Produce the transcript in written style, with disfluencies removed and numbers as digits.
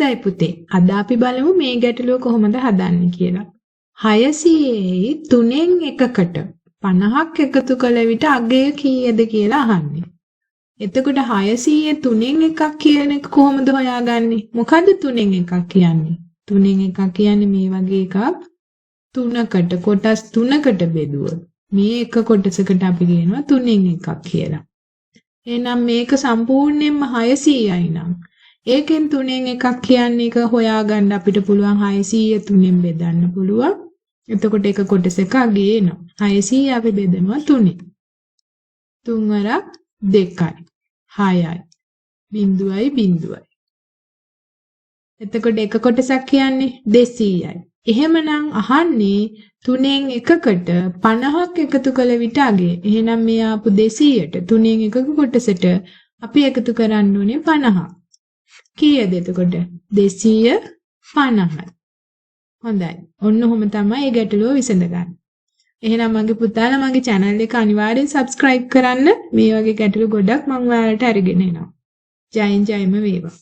හොඳයි පුතේ. අද අපි බලමු මේ ගැටලුව කොහොමද හදන්නේ කියලා. 600යි 3න් එකකට 50ක් එකතු කළ විට අගය කීයද කියලා අහන්නේ. එතකොට 600 3න් එකක් කියන එක කොහොමද හොයාගන්නේ? මොකද්ද 3න් එකක් කියන්නේ? 3න් එකක් කියන්නේ මේ වගේ එකක් තුනකට කොටස් තුනකට බෙදුවොත් මේ එක කොටසකට අපි කියනවා 3න් එකක් කියලා. එහෙනම් මේක සම්පූර්ණයෙන්ම 600යි නම් ඒකෙන් 3න් එකක් කියන්නේ එක හොයාගන්න අපිට පුළුවන් 600 3න් බෙදන්න පුළුවන්. එතකොට එක කොටසක අගය එනවා. 600 අපි බෙදනවා 3න්. 3 වරක් 2යි 6යි බිංදුවයි බිංදුවයි. එතකොට එක කොටසක් කියන්නේ 200යි. එහෙමනම් අහන්නේ 3න් එකකට 50ක් එකතු කළ විට අගය. එහෙනම් මේ ආපු 200ට 3න් එකක කොටසට අපි එකතු කරන්න ඕනේ 50ක්. කීයද එතකොට? 250යි. හොඳයි. ඔන්න ඔහොම තමයි මේ ගැටලුව විසඳගන්නේ. එහෙනම් මගේ පුතාලා මගේ channel එක අනිවාර්යෙන් subscribe කරන්න. මේ වගේ ගැටලු ගොඩක් මම ඔයාලට අරගෙන එනවා. ජයෙන් ජයම වේවා.